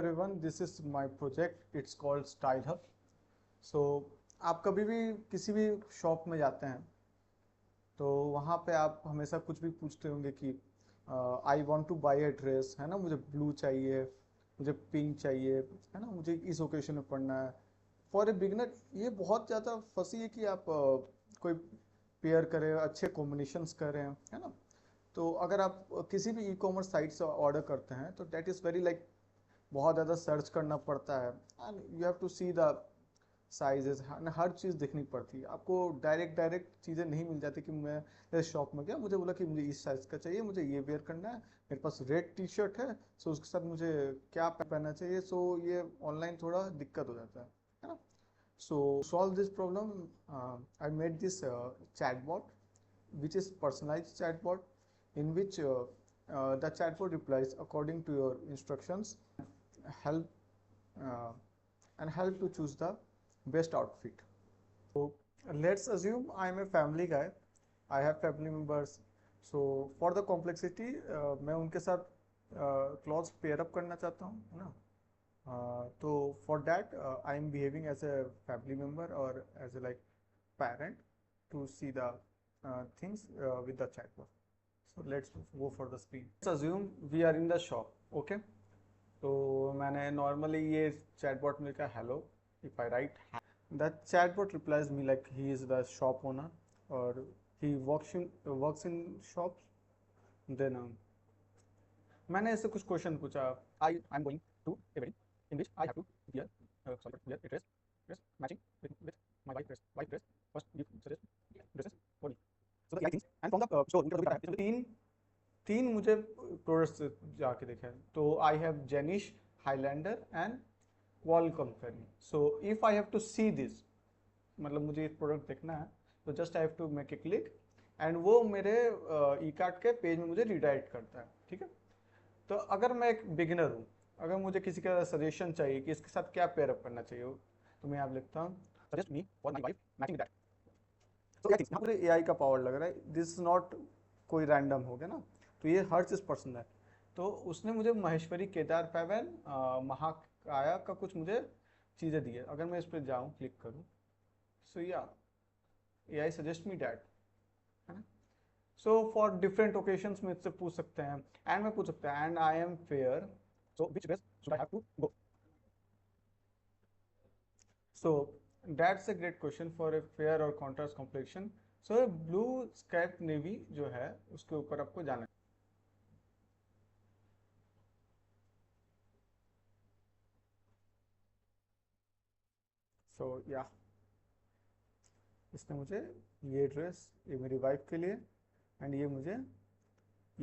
Everyone, this is my project. It's called Style Hub. So आप कभी भी किसी भी शॉप में जाते हैं तो वहाँ पे आप हमेशा कुछ भी पूछते होंगे कि I want two by a dress, है ना, मुझे ब्लू चाहिए, मुझे पिंक चाहिए, है ना, मुझे इस ओकेशन में पढ़ना है। फॉर ए बिगनर ये बहुत ज़्यादा फंसी है कि आप कोई पेयर करें, अच्छे कॉम्बिनेशंस करें, है ना। तो अगर आप किसी भी ई कॉमर्स साइट से ऑर्डर करते हैं तो डेट इज़ वेरी लाइक बहुत ज़्यादा सर्च करना पड़ता है and you have to see the sizes, हर चीज़ देखनी पड़ती है आपको। डायरेक्ट डायरेक्ट चीज़ें नहीं मिल जाती कि मैं शॉप में गया, मुझे बोला कि मुझे इस साइज़ का चाहिए, मुझे ये वेयर करना है, मेरे पास रेड टी शर्ट है, सो उसके साथ मुझे क्या पहनना चाहिए। सो ये ऑनलाइन थोड़ा दिक्कत हो जाता है ना। सो solve this problem, I made this chatbot which is personalized chatbot in which the chatbot replies according to your instructions, help uh, and help to choose the best outfit. So let's assume I am a family guy, I have family members, so for the complexity मैं उनके साथ clothes pair up करना चाहता हूँ, है ना। तो for that I am behaving as a family member और as a like parent to see the things with the chatbot. So let's go for the screen. Let's assume we are in the shop. Okay. तो मैंने normally ये chatbot में लिखा hello. If I write the chatbot replies me like he is the shop owner or he works in shops. Then मैंने ऐसे कुछ question पूछा। I am going to a wedding in which I have to wear wear a dress matching with my wife dress. First you suggest dresses for me. So the AI thinks and from the store उनके पास है तीन तीन मुझे products जाके देखे हैं। तो I have जेनिश, Highlander and Qualcomm ferry. So if I have to see this, मतलब मुझे ये प्रोडक्ट देखना है तो just I have to make a click and वो मेरे ई कार्ट के पेज में मुझे रिडायरेक्ट करता है। ठीक है। तो अगर मैं एक बिगिनर हूँ, अगर मुझे किसी का सजेशन चाहिए कि इसके साथ क्या पेयरअप करना चाहिए, तो मैं यहाँ लिखता हूँ suggest me for my wife matching that. तो यहाँ पर एआई का पावर लग रहा है, दिस इज नॉट कोई रैंडम हो गया ना, तो ये हर चीज़ पर्सनल है। तो उसने मुझे महेश्वरी, केदार पैवन, महाकाया का कुछ मुझे चीज़ें दी है। अगर मैं इस पर जाऊँ, क्लिक करूँ, सो या एआई सजेस्ट मी डैट, है ना। सो फॉर डिफरेंट ओकेशंस में इससे पूछ सकते हैं एंड मैं पूछ सकता है and I am fair, so which dress should I have to go. So that's a great question for a fair और contrast complexion. So blue skype navy जो है उसके ऊपर आपको जाना है। सो या इसने मुझे ये ड्रेस, ये मेरी वाइफ के लिए एंड ये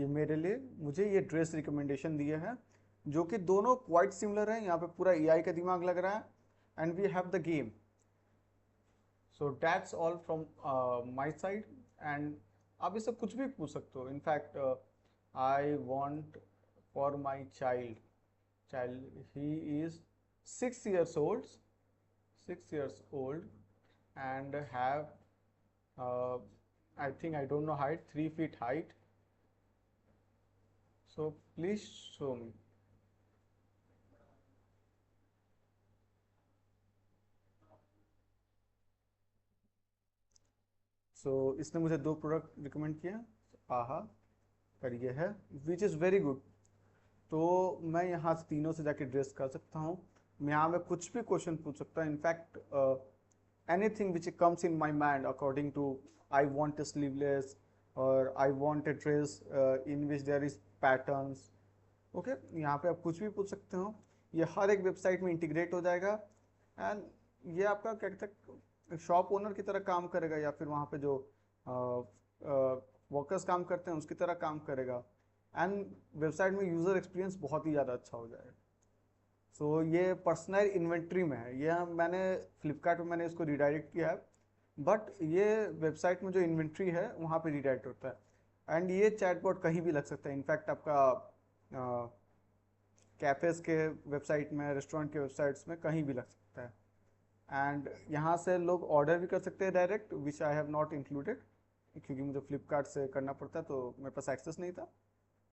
मेरे लिए मुझे ये ड्रेस रिकमेंडेशन दिए हैं, जो कि दोनों क्वाइट सिमिलर हैं। यहाँ पे पूरा एआई का दिमाग लग रहा है and we have the game. So that's all from my side and आप इससे कुछ भी पूछ सकते हो। In fact I want for my child he is 6 years old, 6 years old and have I think I don't know height, 3 feet height. So please show me. सो इसने मुझे 2 product recommend किया, आहा, पर ये है विच इज़ वेरी गुड। तो मैं यहाँ से तीनों से जाके ड्रेस कर सकता हूँ। मैं यहाँ में कुछ भी क्वेश्चन पूछ सकता हूँ। In fact anything which comes in my mind according to I want a sleeveless or I want a dress in which there is patterns. Okay यहाँ पे आप कुछ भी पूछ सकते हो, ये हर एक वेबसाइट में इंटीग्रेट हो जाएगा एंड ये आपका क्या कहते हैं शॉप ओनर की तरह काम करेगा या फिर वहाँ पे जो वर्कर्स काम करते हैं उसकी तरह काम करेगा एंड वेबसाइट में यूज़र एक्सपीरियंस बहुत ही ज़्यादा अच्छा हो जाएगा। सो ये पर्सनल इन्वेंट्री में है, ये मैंने फ्लिपकार्ट में मैंने इसको रिडायरेक्ट किया है, बट ये वेबसाइट में जो इन्वेंट्री है वहाँ पे रिडायरेक्ट होता है एंड ये चैटबॉट कहीं भी लग सकता है। इनफैक्ट आपका कैफ़ेज़ के वेबसाइट में, रेस्टोरेंट के वेबसाइट्स में कहीं भी लग सकता है एंड यहाँ से लोग ऑर्डर भी कर सकते हैं direct, which I have not included क्योंकि मुझे फ्लिपकार्ट से करना पड़ता है तो मेरे पास एक्सेस नहीं था।